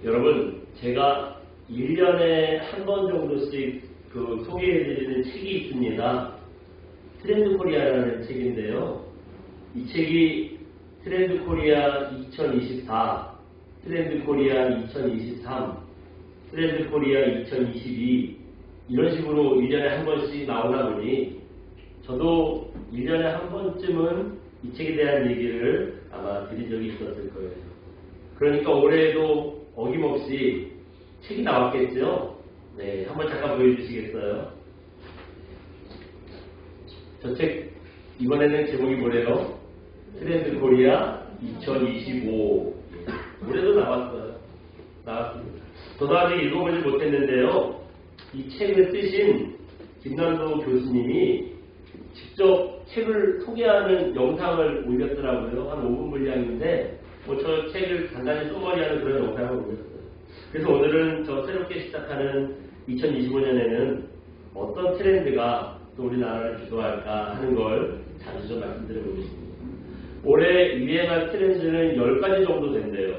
여러분, 제가 1년에 한 번 정도씩 소개해드리는 책이 있습니다. 트렌드 코리아라는 책인데요. 이 책이 트렌드 코리아 2024, 트렌드 코리아 2023, 트렌드 코리아 2022 이런 식으로 1년에 한 번씩 나오다 보니 저도 1년에 한 번쯤은 이 책에 대한 얘기를 아마 드린 적이 있었을 거예요. 그러니까 올해에도 어김없이 책이 나왔겠죠? 네, 한번 잠깐 보여주시겠어요? 저 책 이번에는 제목이 뭐래요? 트렌드 코리아 2025. 올해도 나왔습니다. 저도 아직 읽어보지 못했는데요. 이 책을 쓰신 김남도 교수님이 직접 책을 소개하는 영상을 올렸더라고요. 한 5분 분량인데 저 책을 간단히 써머리하는 그런 영상을 올렸어요. 그래서 오늘은 저 새롭게 시작하는 2025년에는 어떤 트렌드가 또 우리나라를 주도할까 하는 걸 자주 좀 말씀드려보겠습니다. 올해 유행할 트렌드는 10가지 정도 된대요.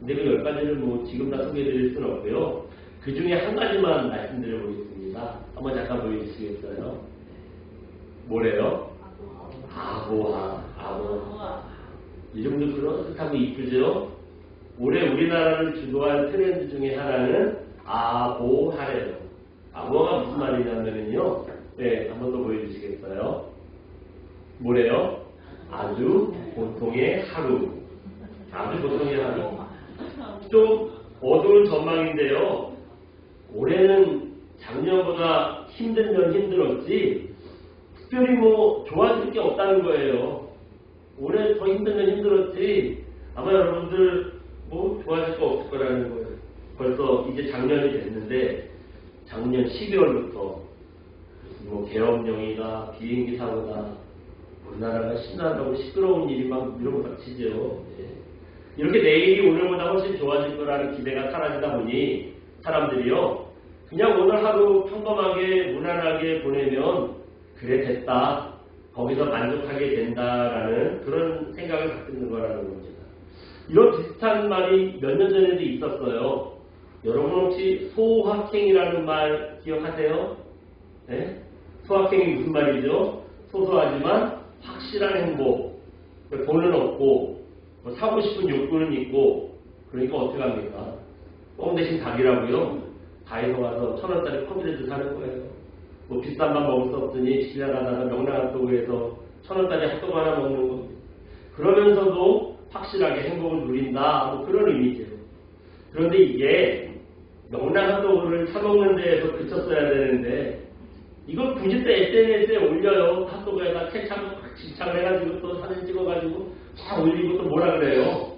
근데 그 10가지를 지금 다 소개해드릴 수는 없고요. 그 중에 한 가지만 말씀드려보겠습니다. 한번 잠깐 보여주시겠어요? 뭐래요? 아보아. 이름도 그럴듯하고 이쁘죠? 올해 우리나라를 주도할 트렌드 중에 하나는 아보하래요. 아보아가 무슨 말이냐면요. 네, 한 번 더 보여주시겠어요? 뭐래요? 아주 보통의 하루. 아주 보통의 하루. 좀 어두운 전망인데요. 올해는 작년보다 힘들면 힘들었지 특별히 좋아질 게 없다는 거예요. 올해 더 힘들면 힘들었지 아마 여러분들 좋아질 거 없을 거라는 거예요. 벌써 이제 작년이 됐는데 작년 12월부터 계엄령이다 비행기 사고다 우리나라가 신나다고 시끄러운 일이 막 밀어닥치죠. 이렇게 내일이 오늘보다 훨씬 좋아질 거라는 기대가 사라지다 보니 사람들이요 그냥 오늘 하루 평범하게 무난하게 보내면 그래 됐다 거기서 만족하게 된다라는 그런 생각을 갖고 있는 거라는 겁니다. 이런 비슷한 말이 몇 년 전에도 있었어요. 여러분 혹시 소확행이라는 말 기억하세요? 네? 소확행이 무슨 말이죠? 소소하지만 확실한 행복. 돈은 없고 사고 싶은 욕구는 있고 그러니까 어떻게 합니까? 껌 대신 닭이라고요. 다이소 가서 1,000원짜리 컵이라도 사는 거예요. 비싼 밥 먹을 수 없으니 지나가다가 명랑핫도그에서 1,000원짜리 핫도그 하나 먹는 겁니다. 그러면서도 확실하게 행복을 누린다 그런 의미죠. 그런데 이게 명랑핫도그를 사먹는 데에서 그쳤어야 되는데 이걸 굳이 또 SNS에 올려요. 핫도그에다 집착을 해가지고 또 사진 찍어가지고 쫙 올리고 또 뭐라 그래요?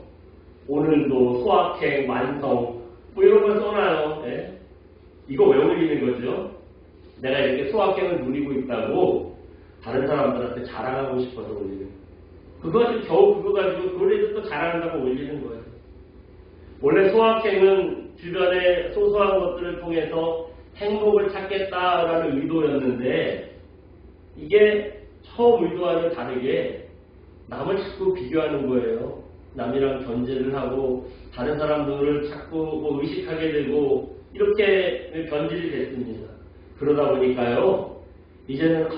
오늘도 소확행 완성 이런 걸 써놔요. 네? 이거 왜 올리는 거죠? 내가 이렇게 소확행을 누리고 있다고 다른 사람들한테 자랑하고 싶어서 올리는 거예요. 그거 가지고 겨우 그거 가지고 그걸 또 자랑한다고 올리는 거예요. 원래 소확행은 주변의 소소한 것들을 통해서 행복을 찾겠다라는 의도였는데 이게 처음 의도와는 다르게 남을 자꾸 비교하는 거예요. 남이랑 견제를 하고 다른 사람들을 자꾸 의식하게 되고 이렇게 변질이 됐습니다. 그러다 보니까요 이제는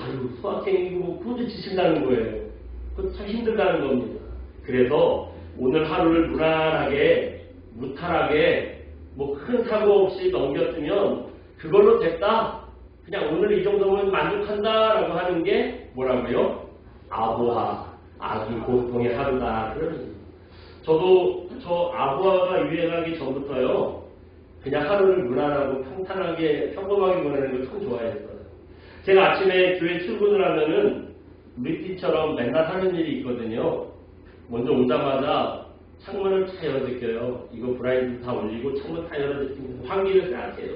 소확행이고 그것도 지친다는 거예요. 그것도 참 힘들다는 겁니다. 그래서 오늘 하루를 무난하게 무탈하게 큰 사고 없이 넘겼으면 그걸로 됐다. 그냥 오늘 이 정도면 만족한다라고 하는 게 뭐라고요? 아보아. 아주 보통의 하루다. 저도 저 아보아가 유행하기 전부터요. 그냥 하루를 무난하고 평탄하게 평범하게 보내는 걸 참 좋아했어요. 제가 아침에 교회 출근을 하면은 우리 띠처럼 맨날 하는 일이 있거든요. 먼저 오자마자 창문을 다 열어제껴요. 이거 브라이드 다 올리고 창문 다 열어제끼면 환기를 싹 해요.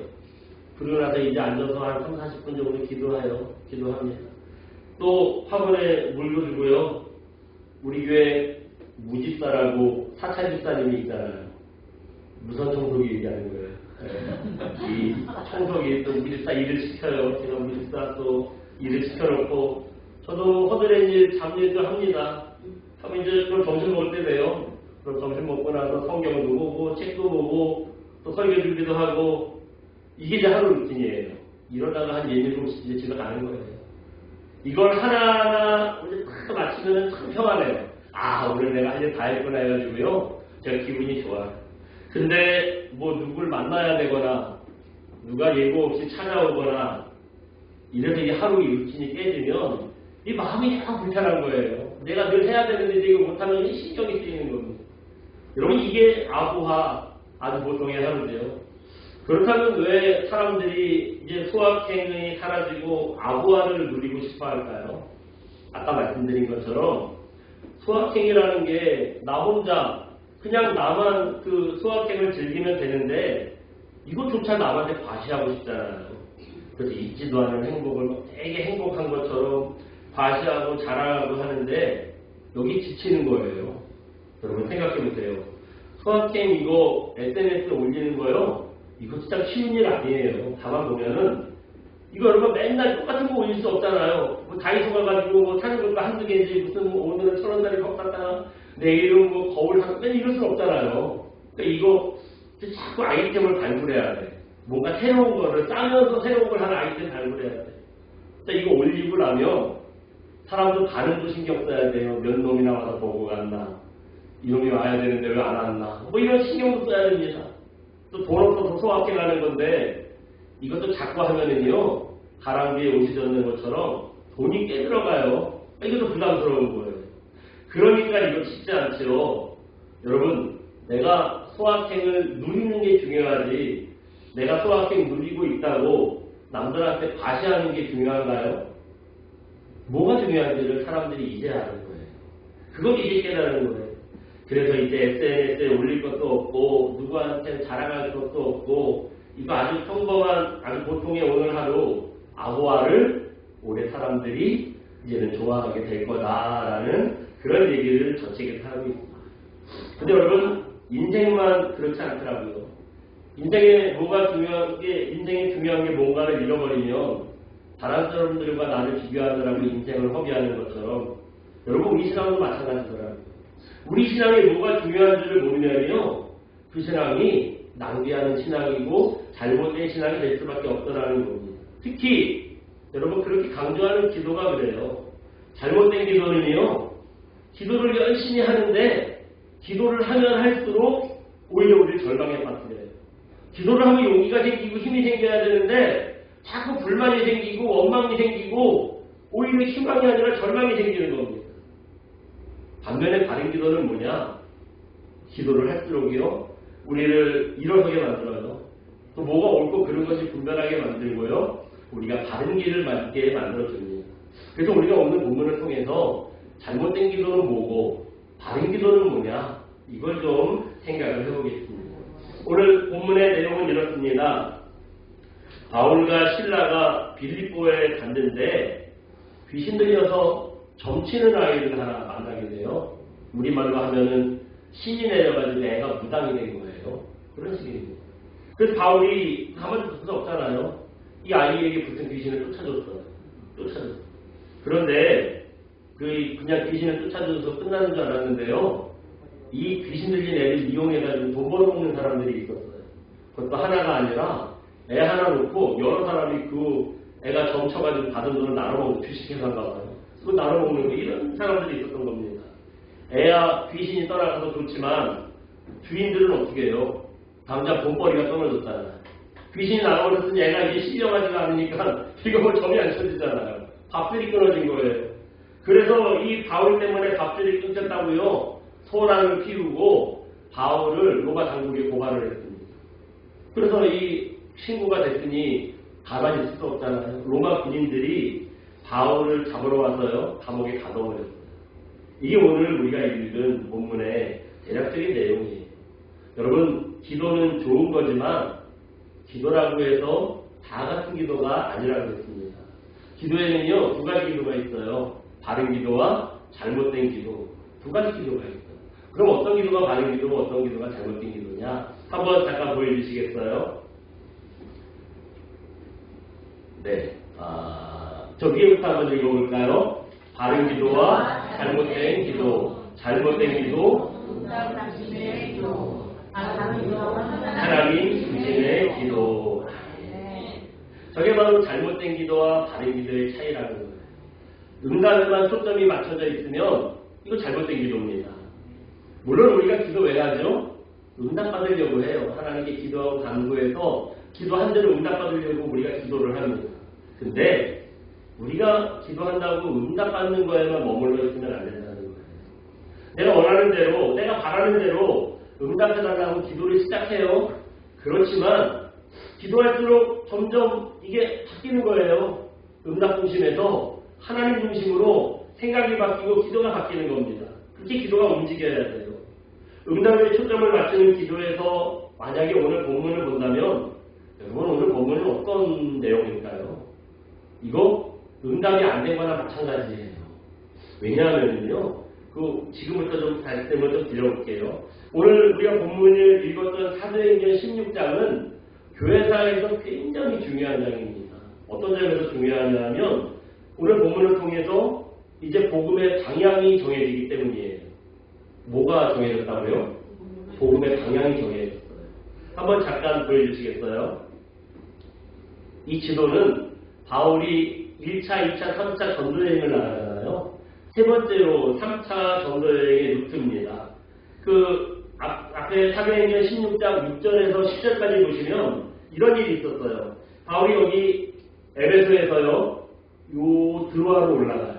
그러고 나서 이제 앉아서 한 30, 40분 정도 기도합니다. 또 화분에 물도 주고요. 우리 교회 무집사라고 사찰 집사님이 있잖아요. 무선 청소기 얘기하는 거예요. 네. 이 청소기 또 무집사 일을 시켜요. 제가 무집사 또 일을 시켜놓고 저도 허드렛 일, 잡일도 합니다. 하면 이제 그럼 점심 먹을 때 돼요. 그럼 점심 먹고 나서 성경도 보고 책도 보고 또 설교 준비도 하고 이게 이제 하루 루틴이에요. 이러다가 한 7시 이제 집에 가는 거예요. 이걸 하나하나 다 마치면 참 평안해요. 아, 오늘 내가 할 일 다 했구나 해가지고요. 제가 기분이 좋아요. 근데 뭐 누굴 만나야 되거나 누가 예고 없이 찾아오거나 이래서 이 하루 루틴이 깨지면 이 마음이 참 불편한 거예요. 내가 늘 해야 되는데 이거 못하면 신경이 쓰이는 겁니다. 여러분 이게 아부하 아주 보통의 하루죠. 그렇다면 왜 사람들이 이제 소확행이 사라지고 아부하를 누리고 싶어 할까요? 아까 말씀드린 것처럼 소확행이라는 게 나 혼자 그냥 나만 그 소확행을 즐기면 되는데 이것조차 남한테 과시하고 싶잖아요. 그래서 있지도 않은 행복을 되게 행복한 것처럼 과시하고 자랑하고 하는데 여기 지치는 거예요. 여러분 생각해 보세요. 소확행 이거 SNS에 올리는 거요. 이거 진짜 쉬운 일 아니에요. 다만 보면은 이거 여러분 맨날 똑같은 거 올릴 수 없잖아요. 뭐 다이소 가가지고 뭐 사는 것도 한두 개지 무슨 뭐 오늘은 1,000원짜리 컵 샀다가 내일은 뭐 거울 샀다 이럴 수는 없잖아요. 그러니까 이거 자꾸 아이템을 발굴해야 돼. 뭔가 새로운 거를 싸면서 새로운 걸 하는 아이템 발굴해야 돼. 그러니까 이거 올리고 나면 사람도 반응도 신경 써야 돼요. 몇 놈이나 와서 보고 갔나. 이놈이 와야 되는데 왜 안 왔나. 뭐 이런 신경도 써야 됩니다. 또 돈 없어서 소확행하는 건데 이것도 자꾸 하면은요. 가랑비에 옷이 젖는 것처럼 돈이 꽤 들어가요. 이것도 부담스러운 거예요. 그러니까 이거 쉽지 않죠. 여러분 내가 소확행을 누리는 게 중요하지 내가 소확행 누리고 있다고 남들한테 과시하는 게 중요한가요? 뭐가 중요한지를 사람들이 이제 아는 거예요. 그걸 이제 깨달은 거예요. 그래서 이제 SNS에 올릴 것도 없고 누구한테 자랑할 것도 없고 이거 아주 평범한 아주 보통의 오늘 하루 아부하를 올해 사람들이 이제는 좋아하게 될 거다라는 그런 얘기를 저 책에서 하고 있습니다. 근데 여러분 인생만 그렇지 않더라고요. 인생에 뭐가 중요한 게 인생이 중요한 게 뭔가를 잃어버리면 다른 사람들과 나를 비교하느라고 인생을 허비하는 것처럼 여러분 우리 신앙도 마찬가지더라고요. 우리 신앙에 뭐가 중요한지를 모르면요 그 신앙이 낭비하는 신앙이고 잘못된 신앙이 될 수밖에 없더라는 겁니다. 특히 여러분 그렇게 강조하는 기도가 그래요. 잘못된 기도는요 기도를 열심히 하는데 기도를 하면 할수록 오히려 우리를 절망에 빠뜨려요. 기도를 하면 용기가 생기고 힘이 생겨야 되는데 자꾸 불만이 생기고 원망이 생기고 오히려 희망이 아니라 절망이 생기는 겁니다. 반면에 바른 기도는 뭐냐? 기도를 할수록요 우리를 일어서게 만들어요. 또 뭐가 옳고 그런 것이 분별하게 만들고요 우리가 바른 길을 맞게 만들어줍니다. 그래서 우리가 오늘 본문을 통해서 잘못된 기도는 뭐고 바른 기도는 뭐냐 이걸 좀 생각을 해보겠습니다. 오늘 본문의 내용은 이렇습니다. 바울과 실라가 빌립보에 갔는데 귀신 들려서 점치는 아이를 하나 만나게 돼요. 우리말로 하면은 신이 내려가지고 애가 무당이 된 거예요. 그런 식입니다. 그래서 바울이 가만히 둘 수 없잖아요. 이 아이에게 붙은 귀신을 쫓아줬어요. 그런데 그냥 귀신을 쫓아줘서 끝나는 줄 알았는데요. 이 귀신 들린 애를 이용해가지고 돈 벌어먹는 사람들이 있었어요. 그것도 하나가 아니라 애 하나 놓고 여러 사람이 그 애가 점쳐가지고 받은 돈을 나눠먹고 주식회사인가 봐요. 그거 나눠먹는 거 이런 사람들이 있었던 겁니다. 애야 귀신이 떠나가서 좋지만 주인들은 어떻게 해요? 당장 돈벌이가 떨어졌잖아요. 귀신이 나눠버렸으니 애가 이제 실려가지가 않으니까 이거 뭐 점이 안 쳐지잖아요. 밥줄이 끊어진 거예요. 그래서 이 바울 때문에 밥줄이 끊겼다고요. 소란을 피우고 바울을 로마 당국에 고발을 했습니다. 그래서 이 신고가 됐으니 가만히 있을 수 없잖아요. 로마 군인들이 바울을 잡으러 와서요 감옥에 가둬버렸어요. 이게 오늘 우리가 읽은 본문의 대략적인 내용이에요. 여러분 기도는 좋은 거지만 기도라고 해서 다 같은 기도가 아니라고 했습니다. 기도에는요 두 가지 기도가 있어요. 바른 기도와 잘못된 기도 두 가지 기도가 있어요. 그럼 어떤 기도가 바른 기도고 어떤 기도가 잘못된 기도냐 한번 잠깐 보여주시겠어요? 네, 저 위에부터 한번 읽어볼까요? 바른 기도와 잘못된 기도 하나님 바로 잘못된 기도와 바른 기도의 차이라는 거예요. 응답에만 초점이 맞춰져 있으면 이거 잘못된 기도입니다. 물론 우리가 기도 왜 하죠? 응답받으려고 해요. 하나님께 기도하고 간구해서 기도한 대로 응답받으려고 우리가 기도를 합니다. 근데 우리가 기도한다고 응답받는 거에만 머물러 있으면 안 된다는 거예요. 내가 원하는 대로, 내가 바라는 대로 응답해달라고 기도를 시작해요. 그렇지만 기도할수록 점점 이게 바뀌는 거예요. 응답 중심에서 하나님 중심으로 생각이 바뀌고 기도가 바뀌는 겁니다. 그렇게 기도가 움직여야 돼요. 응답에 초점을 맞추는 기도에서 만약에 오늘 본문을 본다면 여러분 오늘 본문은 어떤 내용일까요? 이거 응답이 안 된 거나 마찬가지예요. 왜냐하면요. 지금부터 좀 말씀을 좀 드려볼게요. 오늘 우리가 본문을 읽었던 사도행전 16장은 교회사에서 굉장히 중요한 장입니다. 어떤 점에서 중요하냐면 오늘 본문을 통해서 이제 복음의 방향이 정해지기 때문이에요. 뭐가 정해졌다고요? 복음의 방향이 정해졌어요. 한번 잠깐 보여주시겠어요? 이 지도는 바울이 1차, 2차, 3차 전도여행을 나가잖아요. 세 번째로 3차 전도여행의 루트입니다. 앞에 사도행전 16장 6절에서 10절까지 보시면 이런 일이 있었어요. 바울이 여기 에베소에서요, 드로아로 올라가요.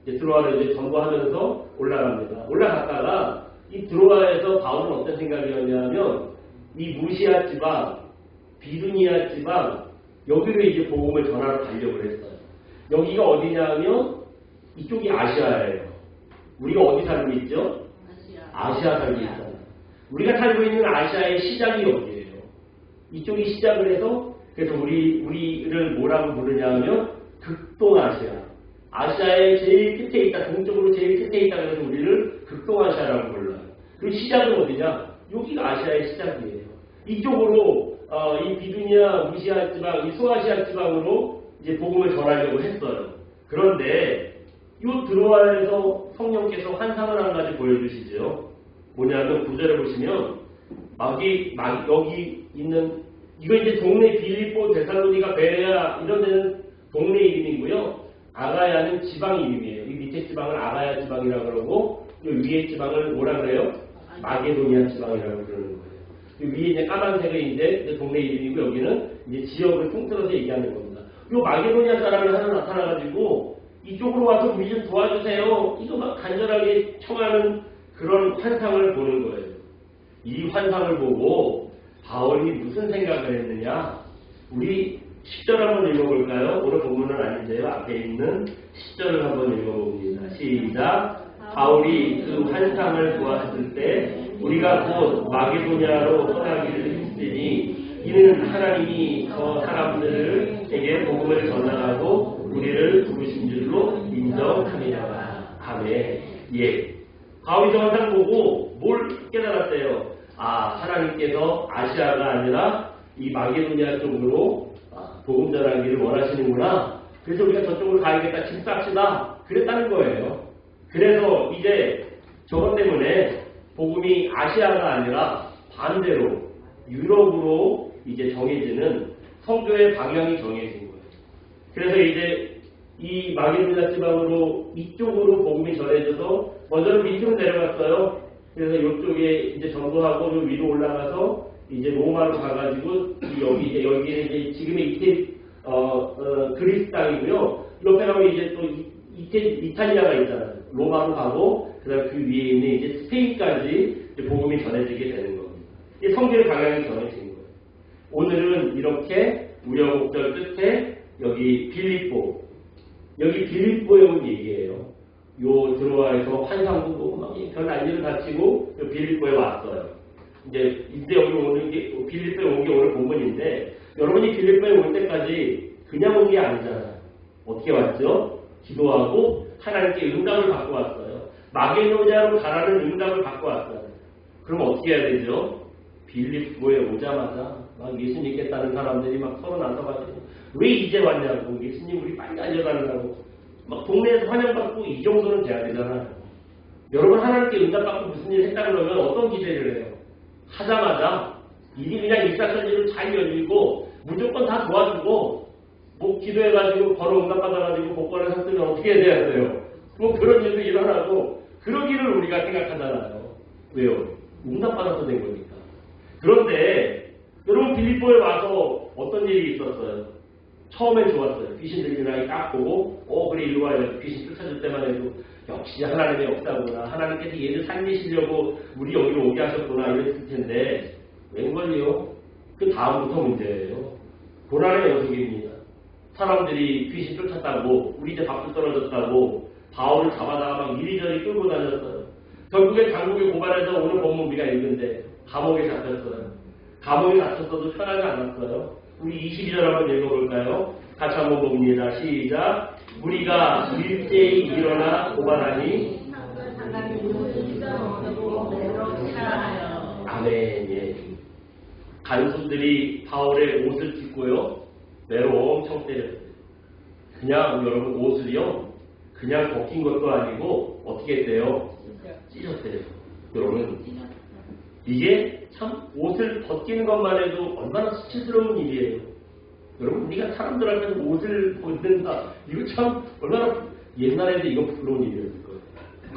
드로아를 이제 전도하면서 올라갑니다. 올라갔다가 이 드로아에서 바울은 어떤 생각이었냐면 이 무시아 지방, 비두니아 지방 여기로 이제 복음을 전하러 가려고 했어요. 여기가 어디냐면 이쪽이 아시아예요. 우리가 어디 살고 있죠? 아시아 살고 있잖아요. 우리가 살고 있는 아시아의 시작이 여기예요. 이쪽이 시작을 해서 그래서 우리를 뭐라고 부르냐면 극동아시아. 아시아의 제일 끝에 있다. 동쪽으로 제일 끝에 있다. 그래서 우리를 극동아시아라고 불러요. 그리고 시작은 어디냐? 여기가 아시아의 시작이에요. 이쪽으로 이 비두니아, 무시아 지방, 이 소아시아 지방으로 이제 복음을 전하려고 했어요. 그런데 이 드로아에서 성령께서 환상을 한 가지 보여주시죠. 뭐냐면 9절에 보시면 여기 있는 이거 이제 동네 빌립보, 데살로니가, 베레아 이런 데는 동네 이름이고요. 아가야는 지방 이름이에요. 이 밑에 지방을 아가야 지방이라고 그러고 이 위에 지방을 뭐라 그래요? 마게도니아 지방이라고 그러는 거예요. 이 위에 이제 까만색의 이제 동네 이름이고 여기는 이제 지역을 통틀어서 얘기하는 겁니다. 이 마게도니아 사람이 하나 나타나가지고 이쪽으로 와서 우리 좀 도와주세요. 이거 막 간절하게 청하는 그런 환상을 보는 거예요. 이 환상을 보고 바울이 무슨 생각을 했느냐? 우리 10절 한번 읽어볼까요? 오늘 본문은 아닌데요. 앞에 있는 10절을 한번 읽어봅니다. 시작. 바울이 그 환상을 보았을 때 우리가 곧 마게도냐로 떠나기를 했으니 이는 하나님이 저 사람들에게 복음을 전하라고 우리를 부르신 줄로 인정합니다. 아멘. 예. 바울이 저 환상 보고 뭘 깨달았어요? 하나님께서 아시아가 아니라 이 마게도냐 쪽으로 복음 전하기를 원하시는구나. 그래서 우리가 저쪽으로 가야겠다. 집 삽시다. 그랬다는 거예요. 그래서 이제 저것 때문에 복음이 아시아가 아니라 반대로 유럽으로 이제 정해지는 성교의 방향이 정해진 거예요. 그래서 이제 이 마게도냐 지방으로 이쪽으로 복음이 전해져서 먼저는 밑으로 내려갔어요. 그래서 이쪽에 이제 전도하고 위로 올라가서 이제 로마로 가가지고 여기는 이제 지금의 그리스 땅이고요. 옆에 가면 이제 또 이탈리아가 있잖아요. 로마로 가고 그다음 그 위에 있는 이제 스페인까지 이제 복음이 전해지게 되는 겁니다. 이게 성경의 방향이 전해진 거예요. 오늘은 이렇게 우여곡절 끝에 여기 빌립보에 온 얘기예요. 요 드로아에서 환상도 보고 막 별 난리를 다치고 빌립보에 왔어요. 이제 여기 오는 게 빌립보에 온 게 오늘 본문인데 여러분이 빌립보에 올 때까지 그냥 온 게 아니잖아요. 어떻게 왔죠? 기도하고 하나님께 응답을 받고 왔어요. 마게도냐로 가라는 응답을 받고 왔어요. 그럼 어떻게 해야 되죠? 빌립보에 오자마자 막 예수 믿겠다는 사람들이 막 서로 나서가지고 왜 이제 왔냐고 예수님 우리 빨리 알려달라고 막 동네에서 환영받고 이 정도는 돼야 되잖아요. 여러분 하나님께 응답받고 무슨 일 했다 그러면 어떤 기대를 해요? 하자마자 일이 그냥 일사천리로 잘 열리고 무조건 다 도와주고 뭐 기도해가지고 바로 응답받아가지고 복권을 샀으면 어떻게 해야 돼요? 뭐 그런 일도 일어나고 그러기를 우리가 생각하잖아요. 왜요? 응답받아서 된 거니까. 그런데 여러분 빌립보에 와서 어떤 일이 있었어요? 처음에 좋았어요. 귀신 들리나이 딱 보고 그래 일로 와요. 귀신 쫓아줄 때만 해도 역시 하나님의 역사구나. 하나님께서 얘를 살리시려고 우리 여기로 오게 하셨구나 이랬을 텐데 웬걸요? 그 다음부터 문제예요. 고난의 연속입니다. 사람들이 귀신 쫓았다고 우리 이제 밥도 떨어졌다고 바울을 잡아다가 막 이리저리 끌고 다녔어요. 결국에 당국에 고발해서 오늘 본문 우리가 읽은데 감옥에 잡혔어요. 감옥에 갇혔어도 편하지 않았어요. 우리 22절 한번 읽어볼까요? 같이 한번 봅니다. 시작. 우리가 일제히 일어나 고발하니 아멘. 예. 간수들이 바울의 옷을 찢고요. 매로 엄청 때렸어요. 그냥 여러분 옷을요. 그냥 벗긴 것도 아니고 어떻게 했대요? 찢었대요. 여러분 이게 참 옷을 벗기는 것만 해도 얼마나 수치스러운 일이에요. 여러분 우리가 사람들한테 옷을 벗는다. 이거 참 얼마나 옛날에도 이거 부끄러운 일이었을 거예요.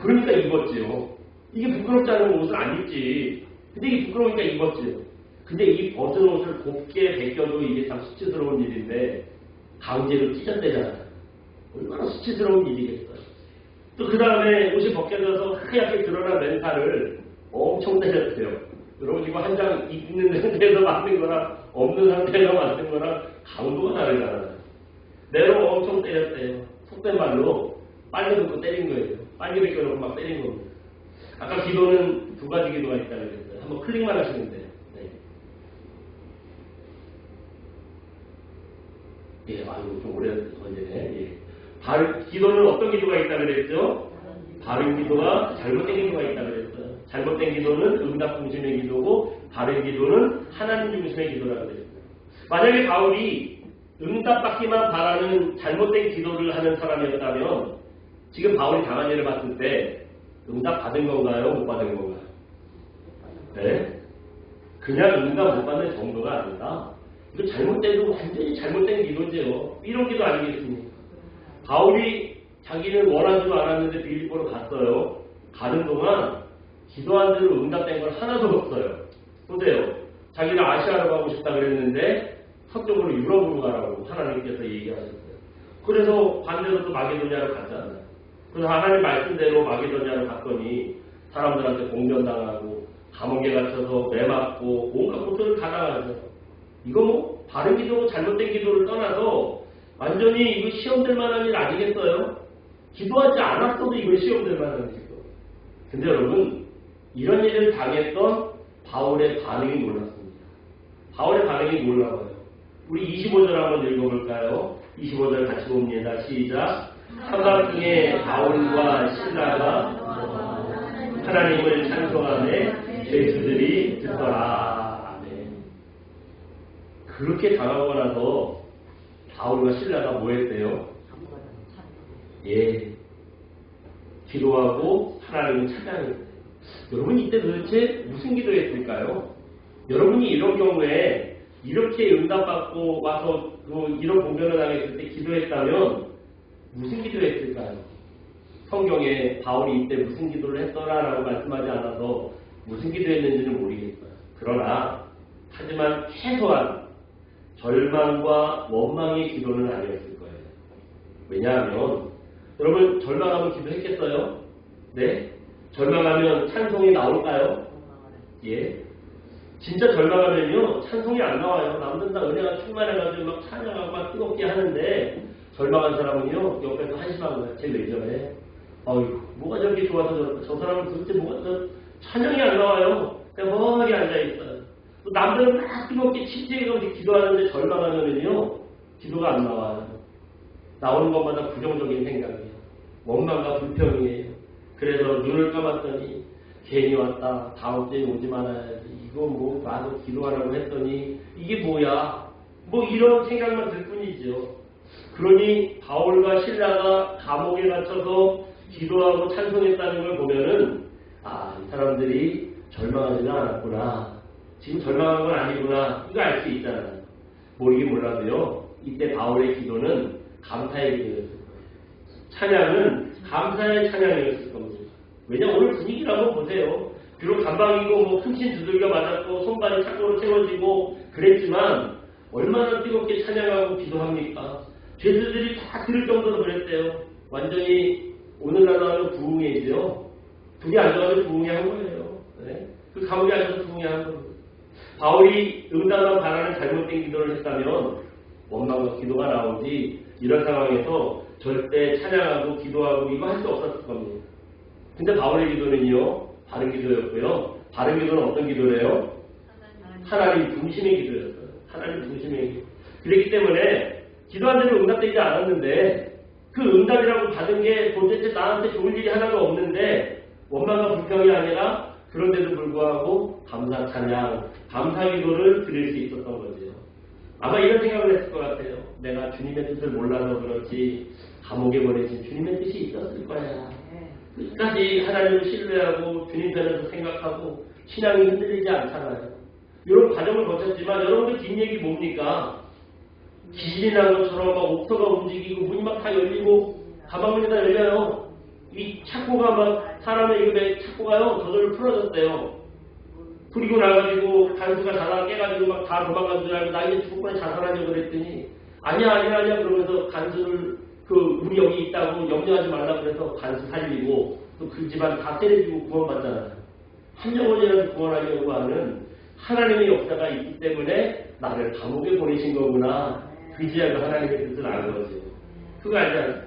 그러니까 입었지요. 이게 부끄럽지 않은 옷을 안 입지. 근데 이게 부끄러우니까 입었지요. 근데 이 벗은 옷을 곱게 벗겨도 이게 참 수치스러운 일인데 강제로 찢었대잖아요. 얼마나 수치스러운 일이겠어요. 또 그 다음에 옷이 벗겨져서 하얗게 드러난 멘탈을 엄청 때렸어요. 여러분 이거 한 장 있는 상태에서 만든 거랑 없는 상태에서 만든 거랑 강도가 다르잖아요. 내로 엄청 때렸대요. 속된 말로 빨리 놓고 때린 거예요. 빨리 벗겨놓고 막 때린 겁니다. 아까 기도는 두 가지 기도가 있다고 그랬어요. 한번 클릭만 하시면 돼요. 예, 아이고, 좀 오래 걸리네. 예. 기도는 어떤 기도가 있다 그랬죠? 바른 기도와 잘못된 기도가 있다 그랬어요. 잘못된 기도는 응답 중심의 기도고, 바른 기도는 하나님 중심의 기도라고 그랬어요. 만약에 바울이 응답받기만 바라는 잘못된 기도를 하는 사람이었다면, 지금 바울이 당한 일을 봤을 때, 응답 받은 건가요? 못 받은 건가요? 네? 그냥 응답 못 받는 정도가 아니라, 이거 잘못돼도 완전히 잘못된 기도인데요. 이런 기도 아니겠습니까? 바울이 자기는 원하지도 않았는데 빌립보로 갔어요. 가는 동안 기도한 대로 응답된 걸 하나도 없어요. 보세요. 자기는 아시아로 가고 싶다 그랬는데 서쪽으로 유럽으로 가라고 하나님께서 얘기하셨어요. 그래서 반대로 또 마게도냐로 갔잖아요. 그래서 하나님 말씀대로 마게도냐로 갔더니 사람들한테 공변당하고 감옥에 갇혀서 매맞고 온갖 고통을 다 당하죠. 이거 뭐 바른 기도고 잘못된 기도를 떠나서 완전히 이거 시험될 만한 일 아니겠어요? 기도하지 않았어도 이거 시험될 만한 일이고. 근데 여러분 이런 일을 당했던 바울의 반응이 놀랐습니다. 바울의 반응이 놀라워요. 우리 25절 한번 읽어볼까요? 25절 같이 봅니다. 시작. 삼각중에 바울과 신라가 하나님을 찬송하며 죄수들이 듣더라. 아멘. 그렇게 당하고 나서 바울과 신라가 뭐 했대요? 예. 기도하고 하나님을 찬양했어요. 여러분 이때 도대체 무슨 기도했을까요? 여러분이 이런 경우에 이렇게 응답받고 와서 이런 공변을 당했을 때 기도했다면 무슨 기도했을까요? 성경에 바울이 이때 무슨 기도를 했더라라고 말씀하지 않아서 무슨 기도했는지는 모르겠어요. 그러나 하지만 최소한 절망과 원망의 기도는 아니었을 거예요. 왜냐하면 여러분 절망하면 기도했겠어요? 네? 절망하면 찬송이 나올까요? 예. 진짜 절망하면요 찬송이 안 나와요. 남들 다 은혜가 충만해가지고 막 찬양하고 막 뜨겁게 하는데 절망한 사람은요 옆에서 한심한 거예요. 쟤 왜 저래? 어이구 뭐가 저렇게 좋아서 저럴까? 저 사람은 도대체 뭐가 찬양이 안 나와요. 그냥 멍하게 앉아있어요. 또 남들은 막 뜨겁게 침체하고 기도하는데 절망하면은요 기도가 안 나와요. 나오는 것마다 부정적인 생각이에요. 원망과 불평이에요. 그래서 눈을 감았더니 괜히 왔다. 다음 주에 오지 말아야지. 이거 뭐 나도 기도하라고 했더니 이게 뭐야. 뭐 이런 생각만 들 뿐이죠. 그러니 바울과 신라가 감옥에 갇혀서 기도하고 찬송했다는 걸 보면은 이 사람들이 절망하지는 않았구나. 지금 절망한 건 아니구나. 이거 알 수 있잖아요. 모르긴 몰라도요. 이때 바울의 기도는 감사의 기도였을 거예요. 찬양은 감사의 찬양이었을 겁니다. 왜냐 오늘 분위기를 한번 보세요. 비록 감방이고 뭐 큰신 두들겨 맞았고 손발이 착고로 채워지고 그랬지만 얼마나 뜨겁게 찬양하고 기도합니까? 죄수들이 다 들을 정도로 그랬대요. 완전히 오늘날로 하면 부흥회지요. 둘이 앉아가지고 부흥회 한 거예요. 네? 그 감옥에 앉아서 부흥회 한 겁니다. 바울이 응답만 바라는 잘못된 기도를 했다면 원망과 기도가 나오지 이런 상황에서 절대 찬양하고 기도하고 이거 할 수 없었을 겁니다. 근데 바울의 기도는요 바른 기도였고요. 바른 기도는 어떤 기도래요? 하나님 중심의 기도였어요. 하나님 중심의 기도. 그렇기 때문에 기도한 대로 응답되지 않았는데 그 응답이라고 받은 게 도대체 나한테 좋은 일이 하나도 없는데 원망과 불평이 아니라 그런데도 불구하고 감사 찬양, 감사 기도를 드릴 수 있었던 거죠. 아마 이런 생각을 했을 것 같아요. 내가 주님의 뜻을 몰라서 그렇지 감옥에 보내신 주님의 뜻이 있었을 거야. 끝까지 하나님을 신뢰하고 주님 편에서 생각하고 신앙이 흔들리지 않잖아요. 이런 과정을 거쳤지만 여러분들 뒷얘기 뭡니까? 지진이 난 것처럼 막 옥터가 움직이고 문이 막 다 열리고 가방문이 다 열려요. 이 착고가 막 사람의 입에 착고가요 저절로 풀어졌대요. 그리고 나가지고 간수가 자다가 깨가지고 막 다 도망간 줄 알고 나 이제 죽을 뻔해 자살하려고 그랬더니 아니야 그러면서 간수를 우리 여기 있다고 염려하지 말라 그래서 간수 살리고 또 그 집안 다 때려주고 구원받잖아요. 한 영혼이라도 구원하려고 하는 하나님의 역사가 있기 때문에 나를 감옥에 보내신 거구나. 그지야가 하나님의 뜻을 아는 거죠. 그거 알지 않습니까?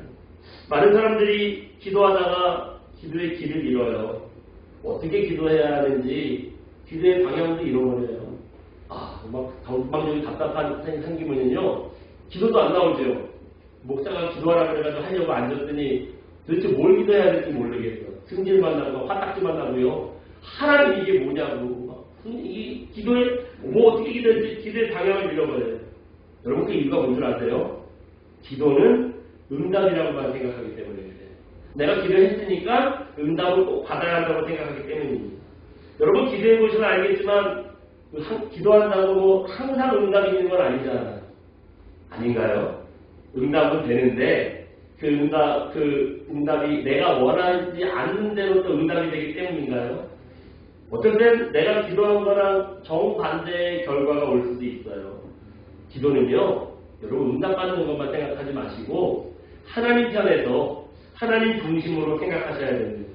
많은 사람들이 기도하다가 기도의 길을 잃어요. 어떻게 기도해야 하는지 기도의 방향도 잃어버려요. 막 방방적인 답답한 생기면요 기도도 안 나오죠. 목사가 기도하라 그래가지고 하려고 앉았더니 도대체 뭘 기도해야 될지 모르겠어. 승질만 나고 화딱지만 나고요. 하나님 이게 뭐냐고. 이 기도에 뭐 어떻게 기도할지 기도의 방향을 잃어버려요. 여러분 그 이유가 뭔 줄 아세요? 기도는 응답이라고만 생각하기 때문입니다. 내가 기도했으니까 응답을 꼭 받아야 한다고 생각하기 때문입니다. 여러분 기도해보시면 알겠지만 기도한다고 항상 응답이 있는 건 아니잖아요. 아닌가요? 응답은 되는데 그 응답이 내가 원하지 않는 대로 또 응답이 되기 때문인가요? 어떤 때는 내가 기도한 거랑 정반대의 결과가 올 수도 있어요. 기도는요, 여러분 응답받는 것만 생각하지 마시고 하나님 편에서 하나님 중심으로 생각하셔야 됩니다.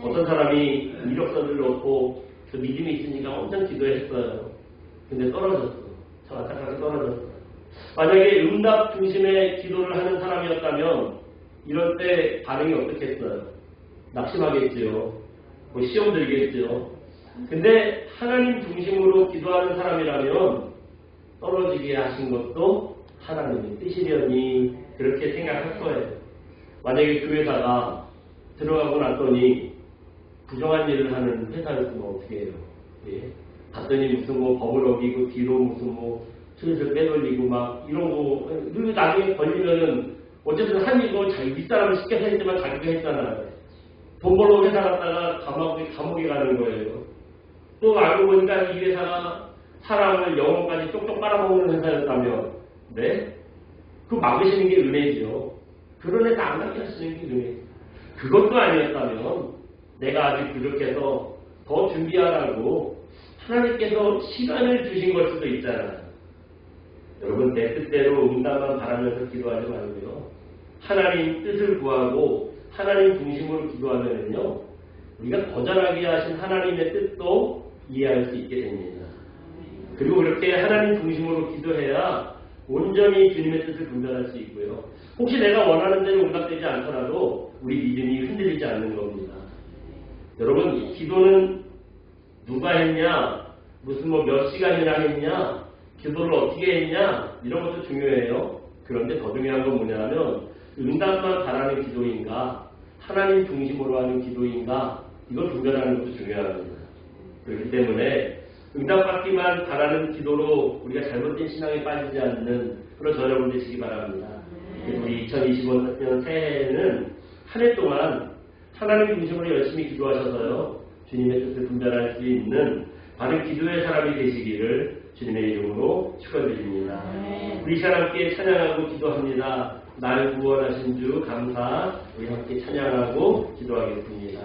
어떤 사람이 이력서를 넣고 그 믿음이 있으니까 엄청 기도했어요. 근데 떨어졌어. 저 안타깝게 떨어졌어. 만약에 응답 중심의 기도를 하는 사람이었다면 이럴 때 반응이 어떻겠어요? 낙심하겠죠. 뭐 시험 들겠죠. 근데 하나님 중심으로 기도하는 사람이라면 떨어지게 하신 것도 하나님의 뜻이려니 그렇게 생각할 거예요. 만약에 그 회사가 들어가고 났더니 부정한 일을 하는 회사였으면 어떻게 해요? 예? 갔더니 무슨 뭐 법을 어기고 뒤로 무슨 뭐 슬슬 빼돌리고 막 이런 거 그리고 나중에 걸리면은 어쨌든 한 이거 자기 윗사람을 시켜서 했지만 자기가 했잖아요. 돈 벌러 회사 갔다가 감옥에 가는 거예요. 또 알고 보니까 이 회사가 사람을 영혼까지 쪽쪽 빨아먹는 회사였다면 네? 그 막으시는 게 은혜죠. 그런 애가 안 나게 하시는 게 은혜. 그것도 아니었다면 내가 아직 부족해서 더 준비하라고 하나님께서 시간을 주신 걸 수도 있잖아요. 여러분 내 뜻대로 응답만 바라면서 기도하지 말고요. 하나님 뜻을 구하고 하나님 중심으로 기도하면요. 우리가 거절하게 하신 하나님의 뜻도 이해할 수 있게 됩니다. 그리고 그렇게 하나님 중심으로 기도해야 온전히 주님의 뜻을 분별할 수 있고요. 혹시 내가 원하는 대로 응답되지 않더라도 우리 믿음이 흔들리지 않는 겁니다. 여러분 이 기도는 누가 했냐, 무슨 뭐 몇 시간이나 했냐, 기도를 어떻게 했냐 이런 것도 중요해요. 그런데 더 중요한 건 뭐냐면 응답만 바라는 기도인가 하나님 중심으로 하는 기도인가 이걸 구별하는 것도 중요합니다. 그렇기 때문에 응답받기만 바라는 기도로 우리가 잘못된 신앙에 빠지지 않는 그런 저여러분 되시기 바랍니다. 그래서 우리 2025년 새해에는 한 해 동안 하나님 중심으로 열심히 기도하셔서요. 주님의 뜻을 분별할 수 있는 바른 기도의 사람이 되시기를 주님의 이름으로 축원드립니다. 우리 시간 함께 찬양하고 기도합니다. 날 구원하신 주 감사. 우리 함께 찬양하고 기도하겠습니다.